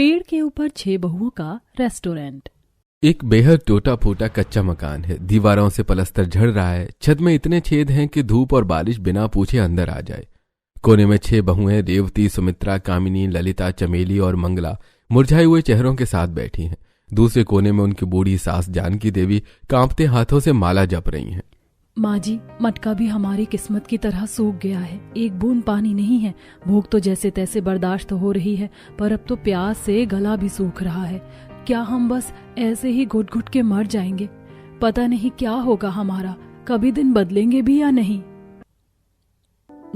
पेड़ के ऊपर 6 बहुओं का रेस्टोरेंट। एक बेहद टूटा फूटा कच्चा मकान है। दीवारों से पलस्तर झड़ रहा है। छत में इतने छेद हैं कि धूप और बारिश बिना पूछे अंदर आ जाए। कोने में 6 बहुएं रेवती, सुमित्रा, कामिनी, ललिता, चमेली और मंगला मुरझाए हुए चेहरों के साथ बैठी हैं। दूसरे कोने में उनकी बूढ़ी सास जानकी देवी कांपते हाथों से माला जप रही हैं। माँ जी, मटका भी हमारी किस्मत की तरह सूख गया है। एक बूंद पानी नहीं है। भूख तो जैसे तैसे बर्दाश्त हो रही है, पर अब तो प्यास से गला भी सूख रहा है। क्या हम बस ऐसे ही घुट घुट के मर जाएंगे? पता नहीं क्या होगा हमारा, कभी दिन बदलेंगे भी या नहीं।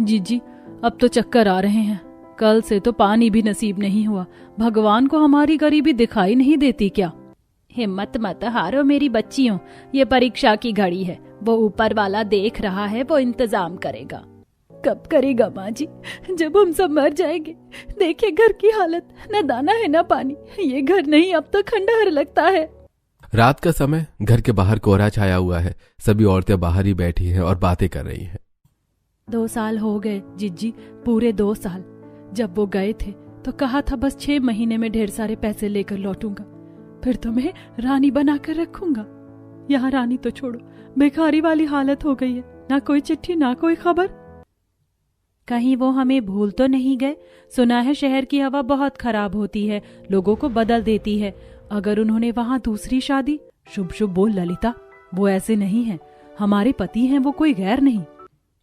जीजी, अब तो चक्कर आ रहे हैं। कल से तो पानी भी नसीब नहीं हुआ। भगवान को हमारी गरीबी दिखाई नहीं देती क्या? हिम्मत मत हारो मेरी बच्चियों, ये परीक्षा की घड़ी है। वो ऊपर वाला देख रहा है, वो इंतजाम करेगा। कब करेगा माँ जी? जब हम सब मर जाएंगे। देखिए घर की हालत, न दाना है न पानी। ये घर नहीं, अब तो खंडहर लगता है। रात का समय, घर के बाहर कोहरा छाया हुआ है। सभी औरतें बाहर ही बैठी हैं और बातें कर रही हैं। 2 साल हो गए जिज्जी, पूरे 2 साल। जब वो गए थे तो कहा था बस 6 महीने में ढेर सारे पैसे लेकर लौटूंगा, फिर तुम्हें रानी बनाकर रखूंगा। यहाँ रानी तो छोड़ो, भिखारी वाली हालत हो गई है। ना कोई चिट्ठी, ना कोई खबर। कहीं वो हमें भूल तो नहीं गए? सुना है शहर की हवा बहुत खराब होती है, लोगों को बदल देती है। अगर उन्होंने वहाँ दूसरी शादी। शुभ शुभ बोल ललिता, वो ऐसे नहीं है। हमारे पति हैं, वो कोई गैर नहीं।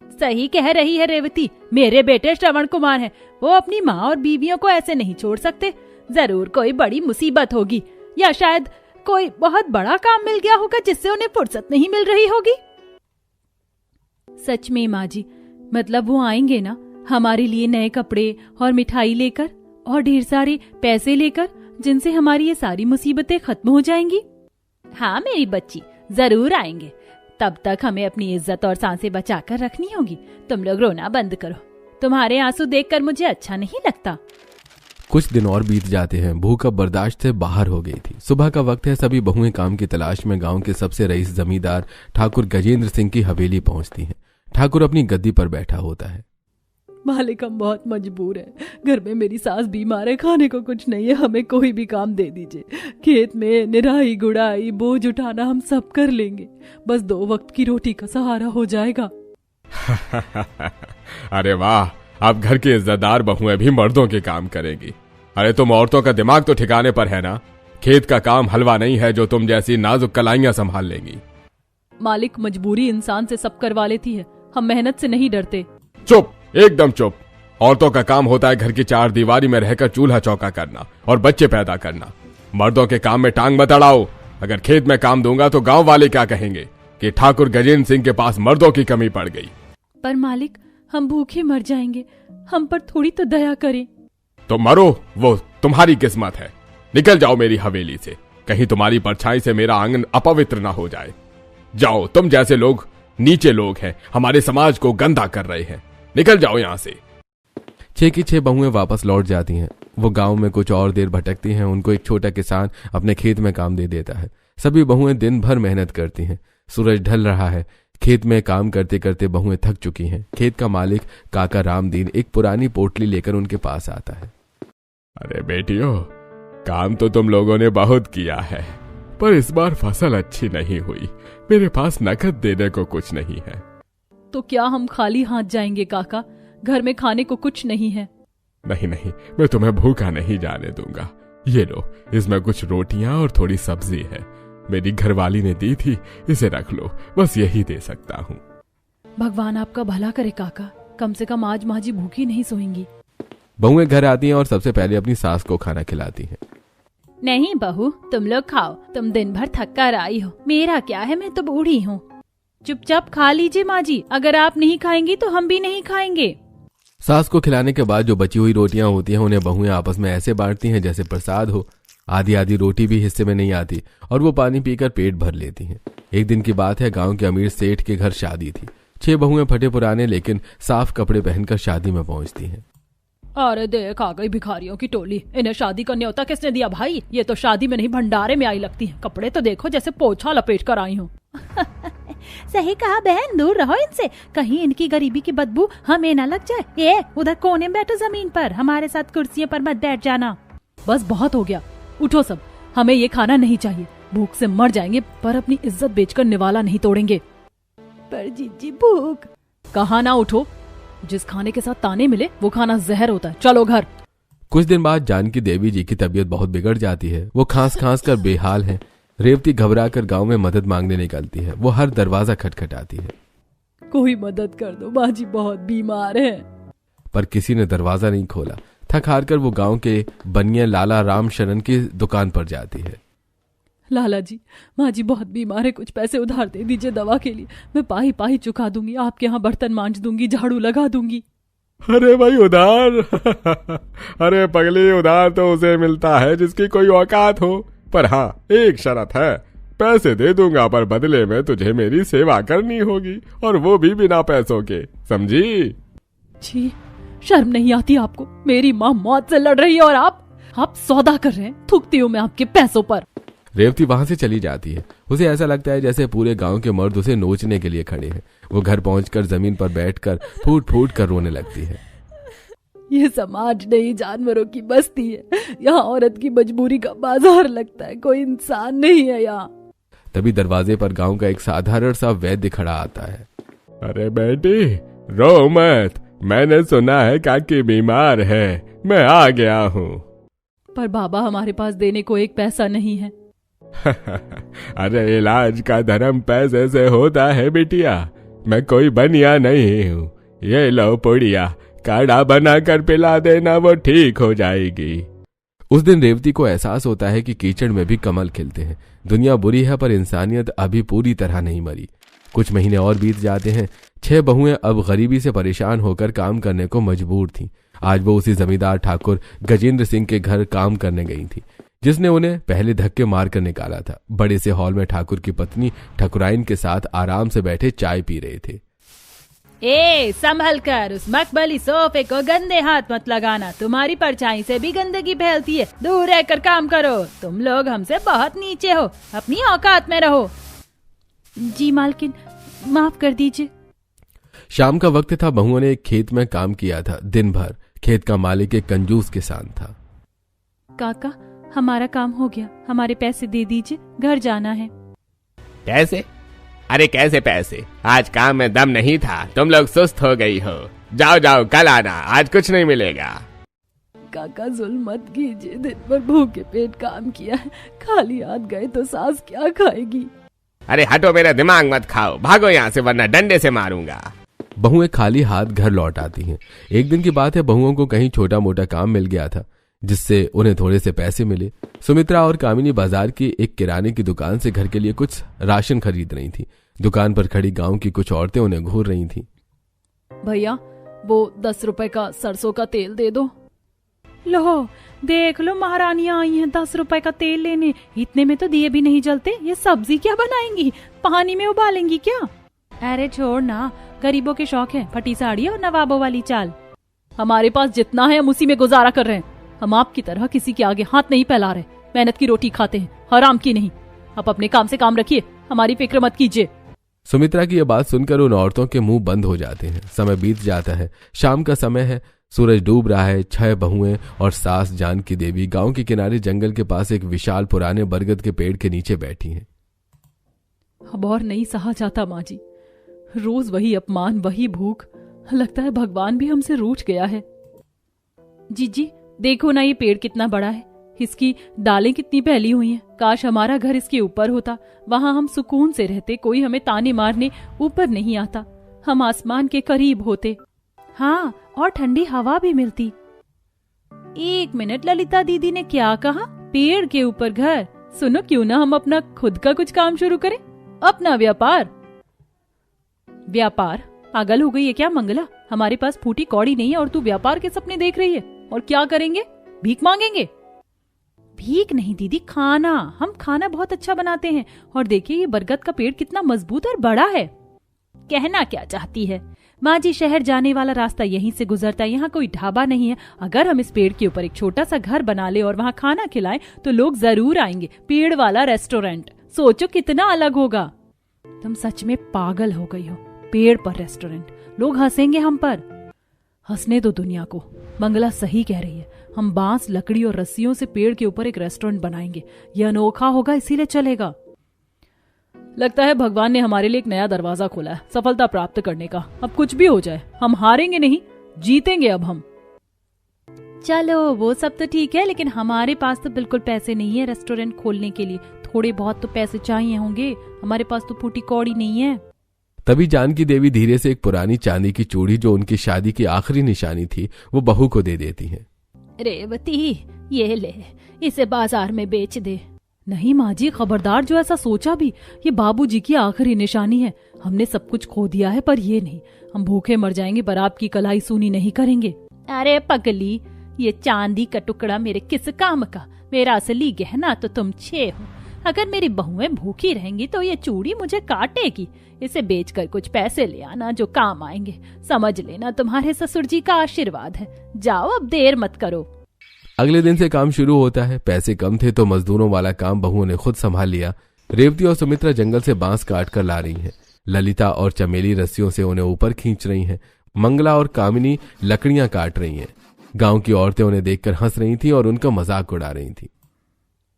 सही कह रही है रेवती। मेरे बेटे श्रवण कुमार हैं, वो अपनी माँ और बीवियों को ऐसे नहीं छोड़ सकते। जरूर कोई बड़ी मुसीबत होगी, या शायद कोई बहुत बड़ा काम मिल गया होगा जिससे उन्हें फुर्सत नहीं मिल रही होगी। सच में माँ जी, मतलब वो आएंगे ना हमारे लिए नए कपड़े और मिठाई लेकर और ढेर सारे पैसे लेकर, जिनसे हमारी ये सारी मुसीबतें खत्म हो जाएंगी। हाँ मेरी बच्ची, जरूर आएंगे। तब तक हमें अपनी इज्जत और सांसें बचाकर रखनी होगी। तुम लोग रोना बंद करो। तुम्हारे आंसू देखकर मुझे अच्छा नहीं लगता। कुछ दिन और बीत जाते हैं। भूख अब बर्दाश्त से बाहर हो गई थी। सुबह का वक्त है। सभी बहुएं काम की तलाश में गांव के सबसे रईस जमींदार ठाकुर गजेंद्र सिंह की हवेली पहुंचती हैं। ठाकुर अपनी गद्दी पर बैठा होता है। मालिक, हम बहुत मजबूर हैं। घर में मेरी सास बीमार है, खाने को कुछ नहीं है। हमें कोई भी काम दे दीजिए। खेत में निराई गुड़ाई, बोझ उठाना हम सब कर लेंगे। बस 2 वक्त की रोटी का सहारा हो जाएगा। अरे वाह, अब घर की इज्जतदार बहुएं भी मर्दों के काम करेंगी। अरे तुम औरतों का दिमाग तो ठिकाने पर है ना? खेत का काम हलवा नहीं है जो तुम जैसी नाजुक कलाइयां संभाल लेंगी। मालिक, मजबूरी इंसान से सब करवा लेती है। हम मेहनत से नहीं डरते। चुप, एकदम चुप। औरतों का काम होता है घर की 4 दीवारी में रहकर चूल्हा चौका करना और बच्चे पैदा करना। मर्दों के काम में टांग मत अड़ाओ। अगर खेत में काम दूंगा तो गांव वाले क्या कहेंगे कि ठाकुर गजेंद्र सिंह के पास मर्दों की कमी पड़ गई। पर मालिक, हम भूखे मर जाएंगे। हम पर थोड़ी तो दया करें। तो मरो, वो तुम्हारी किस्मत है। निकल जाओ मेरी हवेली से, कहीं तुम्हारी परछाई से मेरा आंगन अपवित्र ना हो जाए। जाओ, तुम जैसे लोग नीचे लोग हैं, हमारे समाज को गंदा कर रहे हैं। निकल जाओ यहाँ से। 6 की 6 बहुएं वापस लौट जाती हैं। वो गांव में कुछ और देर भटकती हैं। उनको एक छोटा किसान अपने खेत में काम दे देता है। सभी बहुएं दिन भर मेहनत करती हैं। सूरज ढल रहा है। खेत में काम करते करते बहुएं थक चुकी हैं। खेत का मालिक काका रामदीन एक पुरानी पोटली लेकर उनके पास आता है। अरे बेटियों, काम तो तुम लोगों ने बहुत किया है, पर इस बार फसल अच्छी नहीं हुई। मेरे पास नकद देने को कुछ नहीं है। तो क्या हम खाली हाथ जाएंगे काका? घर में खाने को कुछ नहीं है। नहीं नहीं, मैं तुम्हें भूखा नहीं जाने दूंगा। ये लो, इसमें कुछ रोटियां और थोड़ी सब्जी है। मेरी घरवाली ने दी थी, इसे रख लो। बस यही दे सकता हूँ। भगवान आपका भला करे काका। कम से कम आज माँ जी भूखी नहीं सोएंगी। बहुएं घर आती हैं और सबसे पहले अपनी सास को खाना खिलाती हैं। नहीं बहू, तुम लोग खाओ। तुम दिन भर थक कर आई हो। मेरा क्या है, मैं तो बूढ़ी हूँ। चुपचाप खा लीजिए माँ जी। अगर आप नहीं खाएंगी तो हम भी नहीं खाएंगे। सास को खिलाने के बाद जो बची हुई रोटियां होती हैं उन्हें बहुएं आपस में ऐसे बांटती हैं जैसे प्रसाद हो। आधी आधी रोटी भी हिस्से में नहीं आती और वो पानी पीकर पेट भर लेती हैं। एक दिन की बात है, गांव के अमीर सेठ के घर शादी थी। 6 बहुएं फटे पुराने लेकिन साफ कपड़े पहनकर शादी में पहुंचती हैं। अरे देख, आ गई भिखारियों की टोली। इन्हें शादी का न्योता किसने दिया भाई? ये तो शादी में नहीं भंडारे में आई लगती है। कपड़े तो देखो जैसे पोछा लपेट कर आई हूँ। सही कहा बहन, दूर रहो इनसे। कहीं इनकी गरीबी की बदबू हमें न लग जाए। ये उधर कोने में बैठो जमीन पर, हमारे साथ कुर्सियों पर मत बैठ जाना। बस बहुत हो गया, उठो सब, हमें ये खाना नहीं चाहिए, भूख से मर जाएंगे पर अपनी इज्जत बेचकर निवाला नहीं तोड़ेंगे। पर जीजी भूख। कहा ना उठो, जिस खाने के साथ ताने मिले वो खाना जहर होता है, चलो घर। कुछ दिन बाद जानकी देवी जी की तबीयत बहुत बिगड़ जाती है। वो खांस खांस कर बेहाल हैं। रेवती घबरा कर गाँव में मदद मांगने निकलती है। वो हर दरवाजा खटखटाती है। कोई मदद कर दो, माँ जी बहुत बीमार है। पर किसी ने दरवाजा नहीं खोला। थक हार कर वो गांव के बनिया लाला राम शरण की दुकान पर जाती है। लाला जी, माँ जी बहुत बीमार है, कुछ पैसे उधार दे दीजिए दवा के लिए, मैं पाही पाही चुका दूंगी, आपके यहाँ बर्तन मांज दूंगी, झाड़ू लगा दूंगी। अरे भाई उधार अरे पगली, उधार तो उसे मिलता है जिसकी कोई औकात हो, पर हाँ एक शर्त है, पैसे दे दूंगा पर बदले में तुझे मेरी सेवा करनी होगी, और वो भी बिना पैसों के, समझी? छी, शर्म नहीं आती आपको? मेरी माँ मौत से लड़ रही है और आप सौदा कर रहे हैं। थूकती हूँ मैं आपके पैसों पर। रेवती वहां से चली जाती है। उसे ऐसा लगता है जैसे पूरे गांव के मर्द उसे नोचने के लिए खड़े हैं। वो घर पहुंचकर जमीन पर बैठकर फूट फूट कर रोने लगती है। ये समाज नहीं, जानवरों की बस्ती है, यहाँ औरत की मजबूरी का बाजार लगता है, कोई इंसान नहीं है यहाँ। तभी दरवाजे पर गांव का एक साधारण सा वैद्य खड़ा आता है। अरे बेटी रो मत, मैंने सुना है काकी बीमार है, मैं आ गया हूँ। पर बाबा हमारे पास देने को एक पैसा नहीं है। अरे इलाज का धर्म पैसे से होता है बिटिया, मैं कोई बनिया नहीं हूँ। ये लो पुड़िया, काढ़ा बना कर पिला देना, वो ठीक हो जाएगी। उस दिन रेवती को एहसास होता है कि कीचड़ में भी कमल खिलते हैं। दुनिया बुरी है पर इंसानियत अभी पूरी तरह नहीं मरी। कुछ महीने और बीत जाते हैं। 6 बहुएं अब गरीबी से परेशान होकर काम करने को मजबूर थीं। आज वो उसी जमींदार ठाकुर गजेंद्र सिंह के घर काम करने गई थी, जिसने उन्हें पहले धक्के मारकर निकाला था। बड़े से हॉल में ठाकुर की पत्नी ठकुराइन के साथ आराम से बैठे चाय पी रहे थे। ए संभल कर, उस मखमली सोफे को गंदे हाथ मत लगाना, तुम्हारी परछाई से भी गंदगी फैलती है, दूर रहकर काम करो, तुम लोग हमसे बहुत नीचे हो, अपनी औकात में रहो। जी मालकिन, माफ कर दीजिए। शाम का वक्त था। बहुओं ने एक खेत में काम किया था। दिन भर खेत का मालिक एक कंजूस किसान था। काका, हमारा काम हो गया, हमारे पैसे दे दीजिए, घर जाना है। पैसे? अरे कैसे पैसे? आज काम में दम नहीं था, तुम लोग सुस्त हो गई हो। जाओ जाओ, कल आना, आज कुछ नहीं मिलेगा। काका जुल्म मत कीजिए, दिन भर भूखे पेट काम किया है, खाली हाथ गए तो सास क्या खाएगी। अरे हटो, मेरा दिमाग मत खाओ, भागो यहाँ से वरना डंडे से मारूंगा। बहुएं खाली हाथ घर लौट आती हैं। एक दिन की बात है, बहुओं को कहीं छोटा मोटा काम मिल गया था जिससे उन्हें थोड़े से पैसे मिले। सुमित्रा और कामिनी बाजार की एक किराने की दुकान से घर के लिए कुछ राशन खरीद रही थी। दुकान पर खड़ी गांव की कुछ औरतें उन्हें घूर रही थीं। भैया, वो 10 रुपए का सरसों का तेल दे दो। लो देख लो, महारानियां आई हैं 10 रुपए का तेल लेने, इतने में तो दिए भी नहीं जलते। ये सब्जी क्या बनाएंगी, पानी में उबालेंगी क्या? अरे छोड़ ना, गरीबों के शौक है, फटी साड़ी और नवाबों वाली चाल। हमारे पास जितना है हम उसी में गुजारा कर रहे हैं। हम आपकी तरह किसी के आगे हाथ नहीं फैला रहे, मेहनत की रोटी खाते हैं, हराम की नहीं। आप अपने काम से काम रखिए, हमारी फिक्र मत कीजिए। सुमित्रा की यह बात सुनकर उन औरतों के मुंह बंद हो जाते हैं। समय बीत जाता है। शाम का समय है, सूरज डूब रहा है। 6 बहुएं और सास जानकी देवी गांव के किनारे जंगल के पास एक विशाल पुराने बरगद के पेड़ के नीचे बैठी हैं। अब और नहीं सहा जाता माँ जी, रोज वही अपमान, वही भूख। लगता है भगवान भी हमसे रूठ गया है। जीजी देखो ना, ये पेड़ कितना बड़ा है, इसकी डालें कितनी फैली हुई हैं। काश हमारा घर इसके ऊपर होता, वहां हम सुकून से रहते, कोई हमें ताने मारने ऊपर नहीं आता, हम आसमान के करीब होते। हाँ, और ठंडी हवा भी मिलती। 1 मिनट, ललिता दीदी ने क्या कहा? पेड़ के ऊपर घर? सुनो, क्यों ना हम अपना खुद का कुछ काम शुरू करें, अपना व्यापार। व्यापार? पागल हो गई है क्या मंगला? हमारे पास फूटी कौड़ी नहीं है और तू व्यापार के सपने देख रही है। और क्या करेंगे? भीख मांगेंगे? भीख नहीं दीदी, खाना। हम खाना बहुत अच्छा बनाते हैं। और देखिए ये बरगद का पेड़ कितना मजबूत और बड़ा है। कहना क्या चाहती है? माँ जी, शहर जाने वाला रास्ता यहीं से गुजरता है, यहाँ कोई ढाबा नहीं है। अगर हम इस पेड़ के ऊपर एक छोटा सा घर बना ले और वहाँ खाना खिलाएं तो लोग जरूर आएंगे। पेड़ वाला रेस्टोरेंट, सोचो कितना अलग होगा। तुम सच में पागल हो गई हो। पेड़ पर रेस्टोरेंट, लोग हंसेंगे हम पर। हंसने दो दुनिया को, मंगला सही कह रही है। हम बांस, लकड़ी और रस्सियों से पेड़ के ऊपर एक रेस्टोरेंट बनाएंगे। यह अनोखा होगा, इसीलिए चलेगा। लगता है भगवान ने हमारे लिए एक नया दरवाजा खोला है सफलता प्राप्त करने का। अब कुछ भी हो जाए हम हारेंगे नहीं, जीतेंगे अब हम। चलो वो सब तो ठीक है, लेकिन हमारे पास तो बिल्कुल पैसे नहीं है रेस्टोरेंट खोलने के लिए। थोड़े बहुत तो पैसे चाहिए होंगे, हमारे पास तो फूटी कौड़ी नहीं है। तभी जानकी देवी धीरे से एक पुरानी चांदी की चूड़ी जो उनकी शादी की आखिरी निशानी थी वो बहू को दे देती हैं। रेवती ये ले, इसे बाजार में बेच दे। नहीं माँ जी, खबरदार, जो ऐसा सोचा भी, ये बाबूजी की आखिरी निशानी है। हमने सब कुछ खो दिया है पर ये नहीं, हम भूखे मर जाएंगे पर आपकी कलाई सूनी नहीं करेंगे। अरे पगली, ये चांदी का टुकड़ा मेरे किस काम का? मेरा असली गहना तो तुम 6 हो। अगर मेरी बहुएं भूखी रहेंगी तो ये चूड़ी मुझे काटेगी। इसे बेचकर कुछ पैसे ले आना जो काम आएंगे। समझ लेना तुम्हारे ससुर जी का आशीर्वाद है। जाओ, अब देर मत करो। अगले दिन से काम शुरू होता है। पैसे कम थे तो मजदूरों वाला काम बहुओं ने खुद संभाल लिया। रेवती और सुमित्रा जंगल से बांस काट कर ला रही हैं। ललिता और चमेली रस्सियों से उन्हें ऊपर खींच रही हैं। मंगला और कामिनी लकड़ियां काट रही हैं। गांव की औरतें उन्हें देखकर हंस रही थीं और उनका मजाक उड़ा रही थीं।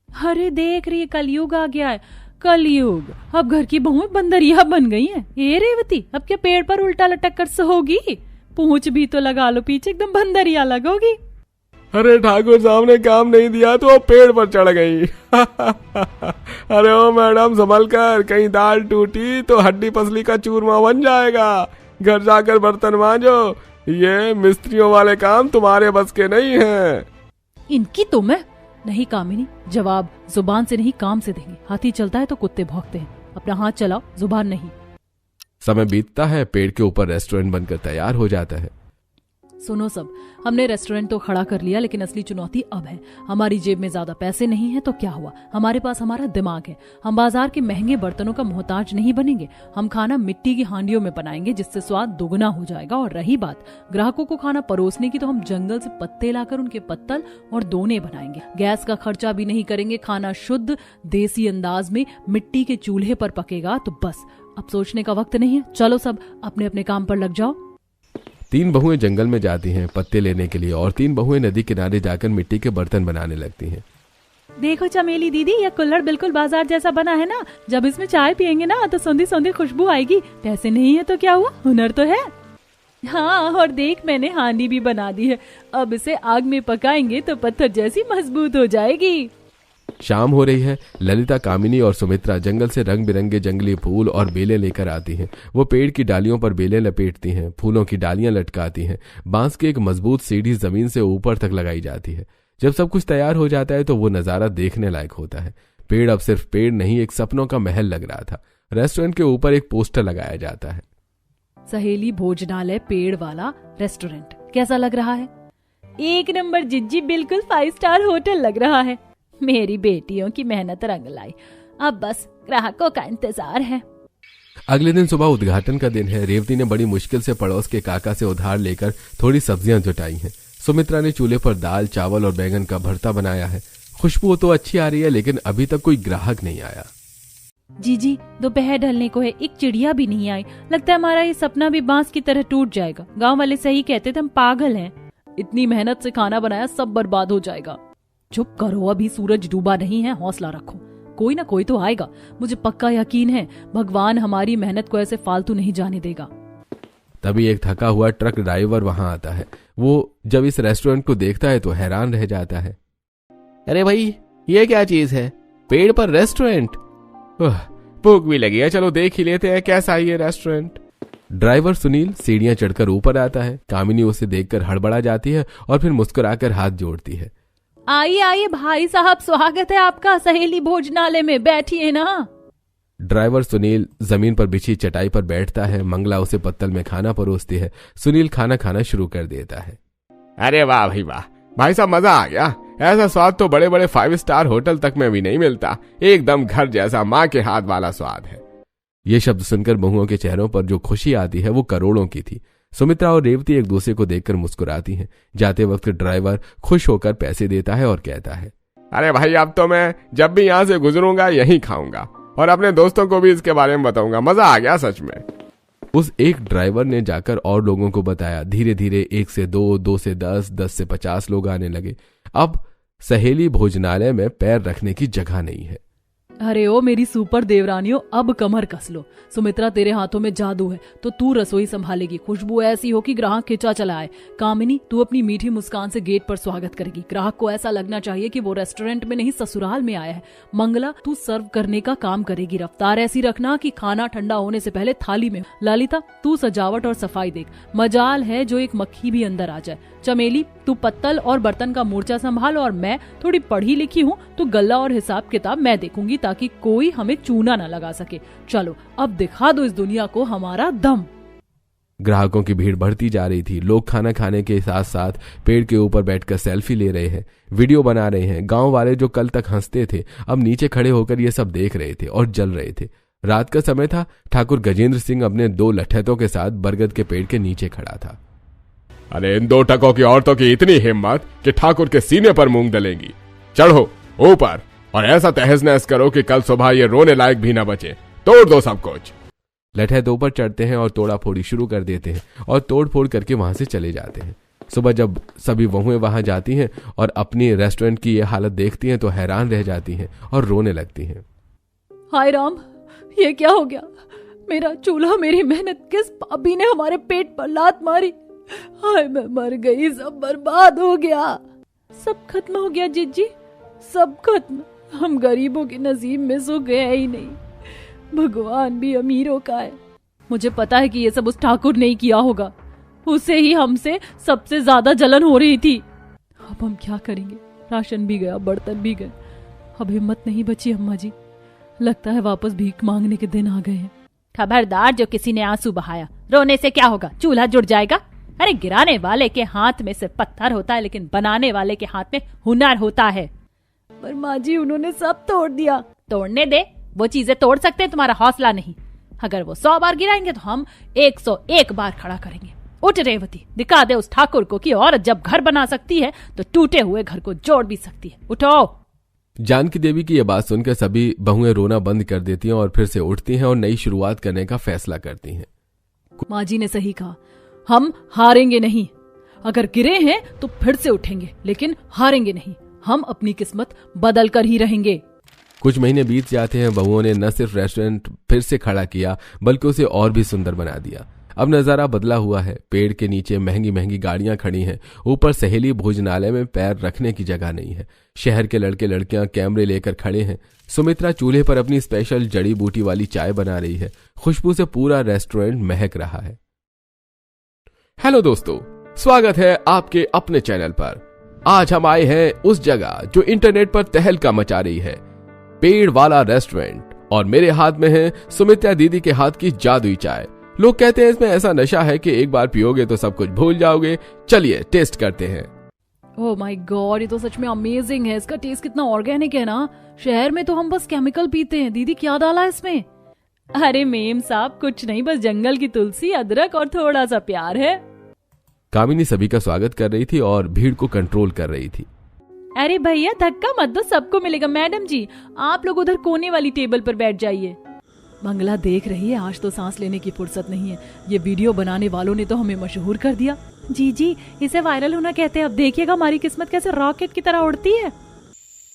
अरे देख रही है, कलयुग आ गया है, कलयुग। अब घर की बहुएं बंदरिया बन गई हैं। ए रेवती, अब क्या पेड़ पर उल्टा लटक कर सोगी? पूंछ भी तो लगा लो पीछे, एकदम बंदरिया लगोगी। अरे ठाकुर साहब ने काम नहीं दिया तो वो पेड़ पर चढ़ गई। अरे ओ मैडम संभल कर, कहीं दाल टूटी तो हड्डी पसली का चूरमा बन जाएगा। घर जाकर बर्तन मांजो, ये मिस्त्रियों वाले काम तुम्हारे बस के नहीं हैं। इनकी तो मैं नहीं कामिनी, जवाब जुबान से नहीं काम से देंगे। हाथी चलता है तो कुत्ते भौंकते हैं। अपना हाथ चलाओ, जुबान नहीं। समय बीतता है, पेड़ के ऊपर रेस्टोरेंट बनकर तैयार हो जाता है। सुनो सब, हमने रेस्टोरेंट तो खड़ा कर लिया, लेकिन असली चुनौती अब है। हमारी जेब में ज्यादा पैसे नहीं है तो क्या हुआ, हमारे पास हमारा दिमाग है। हम बाजार के महंगे बर्तनों का मोहताज नहीं बनेंगे। हम खाना मिट्टी की हांडियों में बनाएंगे जिससे स्वाद दोगुना हो जाएगा। और रही बात ग्राहकों को खाना परोसने की, तो हम जंगल से पत्ते लाकर उनके पत्तल और दोने बनाएंगे। गैस का खर्चा भी नहीं करेंगे। खाना शुद्ध देसी अंदाज में मिट्टी के चूल्हे पर पकेगा। तो बस अब सोचने का वक्त नहीं है। चलो सब अपने अपने काम पर लग जाओ। 3 बहुएं जंगल में जाती हैं पत्ते लेने के लिए और 3 बहुएं नदी किनारे जाकर मिट्टी के बर्तन बनाने लगती हैं। देखो चमेली दीदी, यह कुल्हड़ बिल्कुल बाजार जैसा बना है ना। जब इसमें चाय पियेंगे ना तो सौंधी सौंधी खुशबू आएगी। पैसे नहीं है तो क्या हुआ, हुनर तो है। हाँ, और देख मैंने हांडी भी बना दी है। अब इसे आग में पकाएंगे तो पत्थर जैसी मजबूत हो जाएगी। शाम हो रही है। ललिता, कामिनी और सुमित्रा जंगल से रंग बिरंगे जंगली फूल और बेलें लेकर आती हैं। वो पेड़ की डालियों पर बेलें लपेटती हैं, फूलों की डालियां लटकाती हैं। बांस की एक मजबूत सीढ़ी जमीन से ऊपर तक लगाई जाती है। जब सब कुछ तैयार हो जाता है तो वो नजारा देखने लायक होता है। पेड़ अब सिर्फ पेड़ नहीं, एक सपनों का महल लग रहा था। रेस्टोरेंट के ऊपर एक पोस्टर लगाया जाता है, सहेली भोजनालय पेड़ वाला रेस्टोरेंट। कैसा लग रहा है? 1 नंबर जिज्जी, बिल्कुल 5 स्टार होटल लग रहा है। मेरी बेटियों की मेहनत रंग लाई। अब बस ग्राहकों का इंतजार है। अगले दिन सुबह उद्घाटन का दिन है। रेवती ने बड़ी मुश्किल से पड़ोस के काका से उधार लेकर थोड़ी सब्जियां जुटाई हैं। सुमित्रा ने चूल्हे पर दाल, चावल और बैंगन का भरता बनाया है। खुशबू तो अच्छी आ रही है लेकिन अभी तक कोई ग्राहक नहीं आया। जी, दोपहर ढलने को है, एक चिड़िया भी नहीं आई। लगता है हमारा ये सपना भी बांस की तरह टूट जाएगा। गाँव वाले सही कहते थे हम पागल हैं। इतनी मेहनत से खाना बनाया, सब बर्बाद हो जाएगा। चुप करो, अभी सूरज डूबा नहीं है, हौसला रखो। कोई ना कोई तो आएगा। मुझे पक्का यकीन है भगवान हमारी मेहनत को ऐसे फालतू नहीं जाने देगा। तभी एक थका हुआ ट्रक ड्राइवर वहां आता है। वो जब इस रेस्टोरेंट को देखता है तो हैरान रह जाता है। अरे भाई, ये क्या चीज है? पेड़ पर रेस्टोरेंट? भूख भी लगी है, चलो देख ही लेते हैं कैसा है ये रेस्टोरेंट। ड्राइवर सुनील सीढ़ियां चढ़कर ऊपर आता है। कामिनी उसे देखकर हड़बड़ा जाती है और फिर मुस्कुराकर हाथ जोड़ती है। आइए आइए भाई साहब, स्वागत है आपका सहेली भोजनालय में, बैठिए ना। ड्राइवर सुनील जमीन पर बिछी चटाई पर बैठता है। मंगला उसे पत्तल में खाना परोसती है। सुनील खाना खाना शुरू कर देता है। अरे वाह भाई वाह, भाई साहब मजा आ गया। ऐसा स्वाद तो बड़े बड़े 5 स्टार होटल तक में भी नहीं मिलता। एकदम घर जैसा, माँ के हाथ वाला स्वाद है। ये शब्द सुनकर बहुओं के चेहरों पर जो खुशी आती है वो करोड़ों की थी। सुमित्रा और रेवती एक दूसरे को देखकर मुस्कुराती हैं। जाते वक्त ड्राइवर खुश होकर पैसे देता है और कहता है, अरे भाई अब तो मैं जब भी यहाँ से गुजरूंगा यहीं खाऊंगा और अपने दोस्तों को भी इसके बारे में बताऊंगा। मजा आ गया सच में। उस एक ड्राइवर ने जाकर और लोगों को बताया। धीरे धीरे 1 से 2, 2 से 10, 10 से 50 लोग आने लगे। अब सहेली भोजनालय में पैर रखने की जगह नहीं है। अरे ओ मेरी सुपर देवरानियों, अब कमर कस लो। सुमित्रा, तेरे हाथों में जादू है तो तू रसोई संभालेगी। खुशबू ऐसी हो कि ग्राहक खिंचा चला आए। कामिनी, तू अपनी मीठी मुस्कान से गेट पर स्वागत करेगी। ग्राहक को ऐसा लगना चाहिए कि वो रेस्टोरेंट में नहीं ससुराल में आया है। मंगला, तू सर्व करने का काम करेगी। रफ्तार ऐसी रखना कि खाना ठंडा होने से पहले थाली में। ललिता, तू सजावट और सफाई देख। मजाल है जो एक मक्खी भी अंदर आ जाए। चमेली, तू पत्तल और बर्तन का मोर्चा संभाल, और मैं थोड़ी पढ़ी लिखी हूँ तो गल्ला और हिसाब किताब मैं देखूंगी ताकि कोई हमें चूना न लगा सके। चलो अब दिखा दो इस दुनिया को हमारा दम। ग्राहकों की भीड़ बढ़ती जा रही थी। लोग खाना खाने के साथ साथ पेड़ के ऊपर बैठकर सेल्फी ले रहे हैं, वीडियो बना रहे हैं। गांव वाले जो कल तक हंसते थे अब नीचे खड़े होकर ये सब देख रहे थे और जल रहे थे। रात का समय था। ठाकुर गजेंद्र सिंह अपने 2 लठैतों के साथ बरगद के पेड़ के नीचे खड़ा था। अरे इन 2 टकों की औरतों की इतनी हिम्मत कि ठाकुर के सीने पर मूंग डलेंगी। चढ़ो ऊपर और ऐसा तहस नहस करो कि कल सुबह ये रोने लायक भी ना बचे। तोड़ दो सब कुछ। लठैत ऊपर चढ़ते हैं और तोड़ा फोड़ी शुरू कर देते हैं और तोड़ फोड़ करके वहां से चले जाते हैं। सुबह जब सभी बहुएं वहां जाती हैं और अपनी रेस्टोरेंट की ये हालत देखती हैं तो हैरान रह जाती हैं और रोने लगती हैं। हाय राम, ये क्या हो गया? मेरा चूल्हा, मेरी मेहनत, किस पापी ने हमारे पेट पर लात मारी? हाय मैं मर गई, सब बर्बाद हो गया। सब खत्म हो गया जिज्जी, सब खत्म। हम गरीबों के नसीब में सुख गया ही नहीं। भगवान भी अमीरों का है। मुझे पता है कि ये सब उस ठाकुर ने ही किया होगा। उसे ही हमसे सबसे ज्यादा जलन हो रही थी। अब हम क्या करेंगे? राशन भी गया, बर्तन भी गए। अब हिम्मत नहीं बची अम्मा जी। लगता है वापस भीख मांगने के दिन आ गए हैं। खबरदार, जो किसी ने आंसू बहाया, रोने से क्या होगा? चूल्हा जुड़ जाएगा। अरे गिराने वाले के हाथ में सिर्फ पत्थर होता है, लेकिन बनाने वाले के हाथ में हुनर होता है। पर माँ जी, उन्होंने सब तोड़ दिया। तोड़ने दे, वो चीजें तोड़ सकते हैं, तुम्हारा हौसला नहीं। अगर वो 100 बार गिराएंगे तो हम 101 बार खड़ा करेंगे। उठ रेवती, दिखा दे उस ठाकुर को कि औरत जब घर बना सकती है तो टूटे हुए घर को जोड़ भी सकती है। उठो। जानकी देवी की यह बात सुनकर सभी बहुएं रोना बंद कर देती हैं और फिर से उठती हैं और नई शुरुआत करने का फैसला करती हैं। माँ जी ने सही कहा, हम हारेंगे नहीं। अगर गिरे हैं तो फिर से उठेंगे, लेकिन हारेंगे नहीं। हम अपनी किस्मत बदल कर ही रहेंगे। कुछ महीने बीत जाते हैं। बहुओं ने न सिर्फ रेस्टोरेंट फिर से खड़ा किया बल्कि उसे और भी सुंदर बना दिया। अब नजारा बदला हुआ है। पेड़ के नीचे महंगी महंगी गाड़ियां खड़ी हैं। ऊपर सहेली भोजनालय में पैर रखने की जगह नहीं है। शहर के लड़के लड़कियां कैमरे लेकर खड़े हैं। सुमित्रा चूल्हे पर अपनी स्पेशल जड़ी बूटी वाली चाय बना रही है। खुशबू से पूरा रेस्टोरेंट महक रहा है। हेलो दोस्तों, स्वागत है आपके अपने चैनल पर। आज हम आए हैं उस जगह जो इंटरनेट पर तहलका मचा रही है, पेड़ वाला रेस्टोरेंट। और मेरे हाथ में है सुमित्रा दीदी के हाथ की जादुई चाय। लोग कहते हैं इसमें ऐसा नशा है कि एक बार पियोगे तो सब कुछ भूल जाओगे। चलिए टेस्ट करते हैं। ओह माय गॉड, ये तो सच में अमेजिंग है। इसका टेस्ट कितना ऑर्गेनिक है ना। शहर में तो हम बस केमिकल पीते हैं। दीदी क्या डाला है इसमें? अरे मेम साहब, कुछ नहीं, बस जंगल की तुलसी, अदरक और थोड़ा सा प्यार है। कामिनी सभी का स्वागत कर रही थी और भीड़ को कंट्रोल कर रही थी। अरे भैया धक्का मत दो, सबको मिलेगा। मैडम जी, आप लोग उधर कोने वाली टेबल पर बैठ जाइए। मंगला देख रही है, आज तो सांस लेने की फुर्सत नहीं है। ये वीडियो बनाने वालों ने तो हमें मशहूर कर दिया। जी, इसे वायरल होना कहते हैं। अब देखिएगा हमारी किस्मत कैसे रॉकेट की तरह उड़ती है।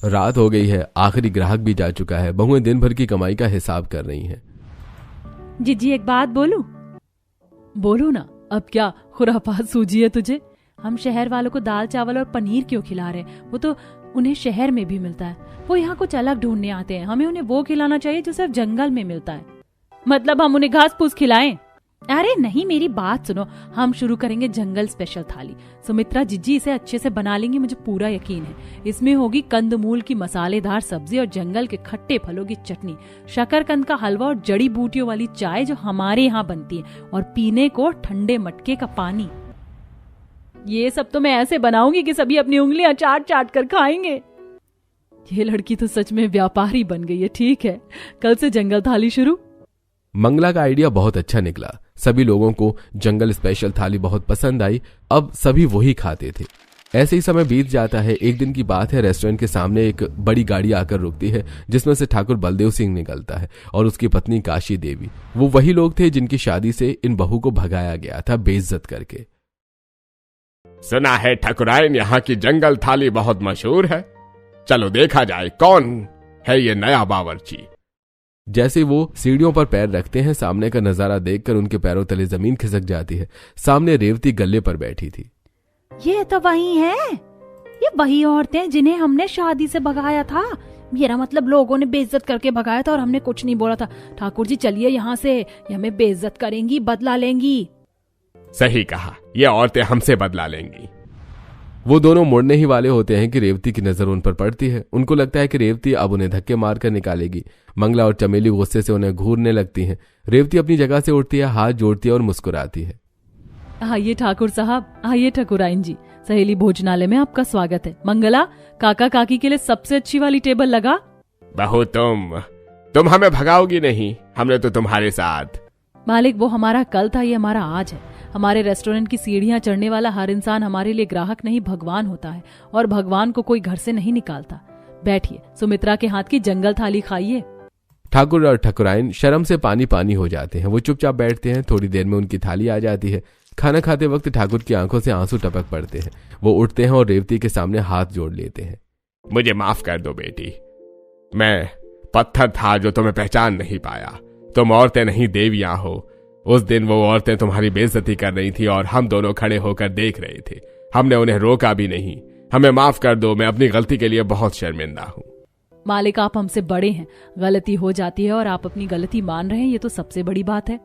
रात हो गई है। आखिरी ग्राहक भी जा चुका है। बहुएं दिन भर की कमाई का हिसाब कर रही हैं। जी, एक बात बोलूं? बोलो ना। अब क्या खुरापात सूझी है तुझे? हम शहर वालों को दाल चावल और पनीर क्यों खिला रहे? वो तो उन्हें शहर में भी मिलता है। वो यहाँ कुछ अलग ढूंढने आते हैं। हमें उन्हें वो खिलाना चाहिए जो सिर्फ जंगल में मिलता है। मतलब हम उन्हें घास फूस खिलाएं? अरे नहीं, मेरी बात सुनो। हम शुरू करेंगे जंगल स्पेशल थाली। सुमित्रा जिज्जी इसे अच्छे से बना लेंगी, मुझे पूरा यकीन है। इसमें होगी कंदमूल की मसालेदार सब्जी और जंगल के खट्टे फलों की चटनी, शकरकंद का हलवा और जड़ी बूटियों वाली चाय जो हमारे यहाँ बनती है, और पीने को ठंडे मटके का पानी। ये सब तो मैं ऐसे बनाऊंगी कि सभी अपनी उंगलियां चाट चाट कर खाएंगे। ये लड़की तो सच में व्यापारी बन गई है। ठीक है, कल से जंगल थाली शुरू। मंगला का आइडिया बहुत अच्छा निकला। सभी लोगों को जंगल स्पेशल थाली बहुत पसंद आई। अब सभी वही खाते थे। ऐसे ही समय बीत जाता है। एक दिन की बात है, रेस्टोरेंट के सामने एक बड़ी गाड़ी आकर रुकती है जिसमें से ठाकुर बलदेव सिंह निकलता है और उसकी पत्नी काशी देवी। वो वही लोग थे जिनकी शादी से इन बहू को भगाया गया था बेइज्जत करके। सुना है ठकुराइन यहाँ की जंगल थाली बहुत मशहूर है, चलो देखा जाए कौन है ये नया बावर्ची। जैसे वो सीढ़ियों पर पैर रखते हैं, सामने का नजारा देखकर उनके पैरों तले जमीन खिसक जाती है। सामने रेवती गल्ले पर बैठी थी। ये तो वही है, ये वही औरतें जिन्हें हमने शादी से भगाया था। मेरा मतलब लोगों ने बेइज्जत करके भगाया था और हमने कुछ नहीं बोला था। ठाकुर जी चलिए यहाँ से, ये हमें बेइज्जत करेंगी, बदला लेंगी। सही कहा, ये औरतें हमसे बदला लेंगी। वो दोनों मुड़ने ही वाले होते हैं कि रेवती की नजर उन पर पड़ती है। उनको लगता है कि रेवती अब उन्हें धक्के मारकर निकालेगी। मंगला और चमेली गुस्से से उन्हें घूरने लगती हैं। रेवती अपनी जगह से उठती है, हाथ जोड़ती है और मुस्कुराती है। आइए ठाकुर साहब, आइए ठकुराइन जी, सहेली भोजनालय में आपका स्वागत है। मंगला, काका काकी के लिए सबसे अच्छी वाली टेबल लगा। बहू तुम हमें भगाओगी नहीं, हमने तो तुम्हारे साथ। मालिक, वो हमारा कल था, ये हमारा आज है। हमारे रेस्टोरेंट की सीढ़ियां चढ़ने वाला हर इंसान हमारे लिए ग्राहक नहीं भगवान होता है, और भगवान को कोई घर से नहीं निकालता। बैठिए, सुमित्रा के हाथ की जंगल थाली खाइए। ठाकुर और ठकुराइन शर्म से पानी पानी हो जाते हैं। वो चुपचाप बैठते हैं। थोड़ी देर में उनकी थाली आ जाती है। खाना खाते वक्त ठाकुर की आंखों से आंसू टपक पड़ते हैं। वो उठते हैं और रेवती के सामने हाथ जोड़ लेते हैं। मुझे माफ कर दो बेटी, मैं पत्थर था जो तुम्हें पहचान नहीं पाया। तुम औरतें नहीं देवियां हो। उस दिन वो औरतें तुम्हारी बेइज्जती कर रही थी और हम दोनों खड़े होकर देख रहे थे। हमने उन्हें रोका भी नहीं। हमें माफ कर दो, मैं अपनी गलती के लिए बहुत शर्मिंदा हूँ। मालिक, आप हमसे बड़े हैं, गलती हो जाती है और आप अपनी गलती मान रहे हैं, ये तो सबसे बड़ी बात है।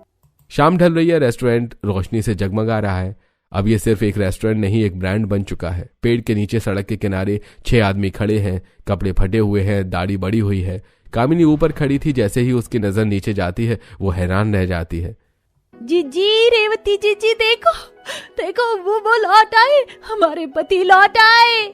शाम ढल रही है। रेस्टोरेंट रोशनी से जगमगा रहा है। अब ये सिर्फ एक रेस्टोरेंट नहीं, एक ब्रांड बन चुका है। पेड़ के नीचे सड़क के किनारे 6 आदमी खड़े हैं। कपड़े फटे हुए हैं, दाढ़ी बड़ी हुई है। कामिनी ऊपर खड़ी थी। जैसे ही उसकी नजर नीचे जाती है वो हैरान रह जाती है। जीजी, रेवती जीजी, देखो देखो, वो लौट आए, हमारे पति लौट आए।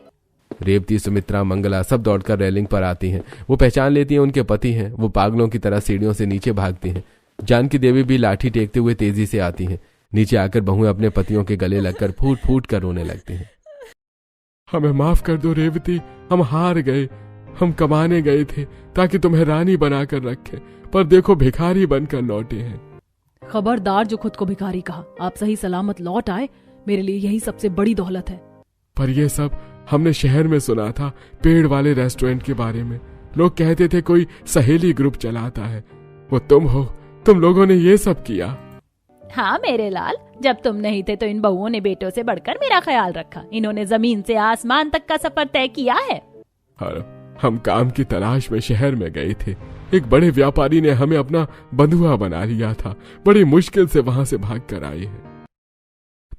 रेवती, सुमित्रा, मंगला सब दौड़कर रेलिंग पर आती हैं। वो पहचान लेती हैं उनके पति हैं। वो पागलों की तरह सीढ़ियों से नीचे भागती हैं। जानकी देवी भी लाठी टेकते हुए तेजी से आती हैं। नीचे आकर बहुएं अपने पतियों के गले लगकर फूट फूट कर रोने लगती हैं। हमें माफ कर दो रेवती, हम हार गए। हम कमाने गए थे ताकि तुम्हें रानी बनाकर रखें, पर देखो भिखारी बनकर लौटे हैं। खबरदार जो खुद को भिखारी कहा। आप सही सलामत लौट आए, मेरे लिए यही सबसे बड़ी दौलत है। पर यह सब हमने शहर में सुना था, पेड़ वाले रेस्टोरेंट के बारे में। लोग कहते थे कोई सहेली ग्रुप चलाता है। वो तुम हो, तुम लोगों ने ये सब किया। हाँ मेरे लाल, जब तुम नहीं थे तो इन बहुओं ने बेटों से बढ़कर मेरा ख्याल रखा। इन्होंने जमीन से आसमान तक का सफर तय किया है। हम काम की तलाश में शहर में गए थे। एक बड़े व्यापारी ने हमें अपना बंधुआ बना लिया था। बड़ी मुश्किल से वहां से भाग कर आए हैं।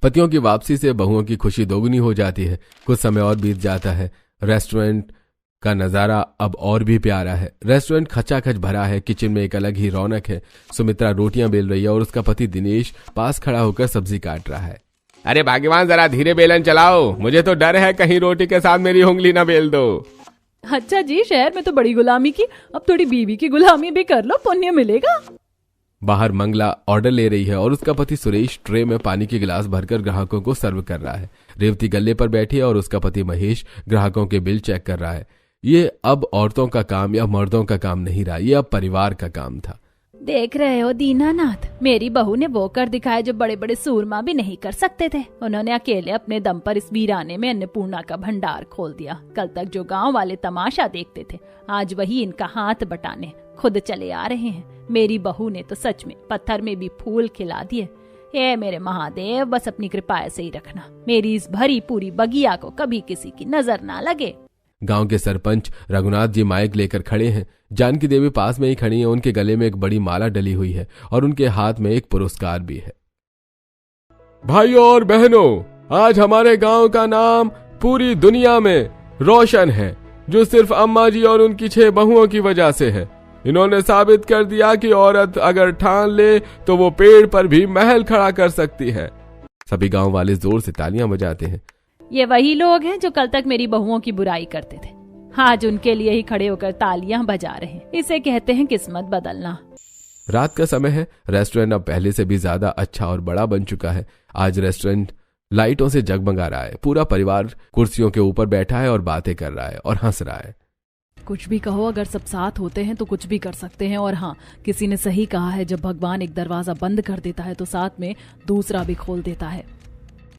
पतियों की वापसी से बहुओं की खुशी दोगुनी हो जाती है। कुछ समय और बीत जाता है। रेस्टोरेंट का नजारा अब और भी प्यारा है। रेस्टोरेंट खचाखच भरा है। किचन में एक अलग ही रौनक है। सुमित्रा रोटियां बेल रही है और उसका पति दिनेश पास खड़ा होकर सब्जी काट रहा है। अरे भाग्यवान, जरा धीरे बेलन चलाओ, मुझे तो डर है कहीं रोटी के साथ मेरी उंगली ना बेल दो। अच्छा जी, शहर में तो बड़ी गुलामी की, अब थोड़ी बीवी की गुलामी भी कर लो, पुण्य मिलेगा। बाहर मंगला ऑर्डर ले रही है और उसका पति सुरेश ट्रे में पानी के गिलास भरकर ग्राहकों को सर्व कर रहा है। रेवती गल्ले पर बैठी है और उसका पति महेश ग्राहकों के बिल चेक कर रहा है। ये अब औरतों का काम या मर्दों का काम नहीं रहा, ये अब परिवार का काम था। देख रहे हो दीनानाथ, मेरी बहू ने वो कर दिखाया जो बड़े बड़े सूरमा भी नहीं कर सकते थे। उन्होंने अकेले अपने दम पर इस वीराने में अन्नपूर्णा का भंडार खोल दिया। कल तक जो गांव वाले तमाशा देखते थे, आज वही इनका हाथ बटाने खुद चले आ रहे हैं। मेरी बहू ने तो सच में पत्थर में भी फूल खिला दिए। हे मेरे महादेव, बस अपनी कृपा ऐसे ही रखना, मेरी इस भरी पूरी बगिया को कभी किसी की नजर ना लगे। गांव के सरपंच रघुनाथ जी माइक लेकर खड़े हैं। जानकी देवी पास में ही खड़ी है। उनके गले में एक बड़ी माला डली हुई है और उनके हाथ में एक पुरस्कार भी है। भाइयों और बहनों, आज हमारे गांव का नाम पूरी दुनिया में रोशन है, जो सिर्फ अम्मा जी और उनकी 6 बहुओं की वजह से है। इन्होंने साबित कर दिया कि औरत अगर ठान ले तो वो पेड़ पर भी महल खड़ा कर सकती है। सभी गांव वाले जोर से तालियां बजाते हैं। ये वही लोग हैं जो कल तक मेरी बहुओं की बुराई करते थे, आज उनके लिए ही खड़े होकर तालियां बजा रहे हैं। इसे कहते हैं किस्मत बदलना। रात का समय है। रेस्टोरेंट अब पहले से भी ज्यादा अच्छा और बड़ा बन चुका है। आज रेस्टोरेंट लाइटों से जगमगा रहा है। पूरा परिवार कुर्सियों के ऊपर बैठा है और बातें कर रहा है और हंस रहा है। कुछ भी कहो, अगर सब साथ होते हैं तो कुछ भी कर सकते हैं। और हाँ, किसी ने सही कहा है, जब भगवान एक दरवाजा बंद कर देता है तो साथ में दूसरा भी खोल देता है।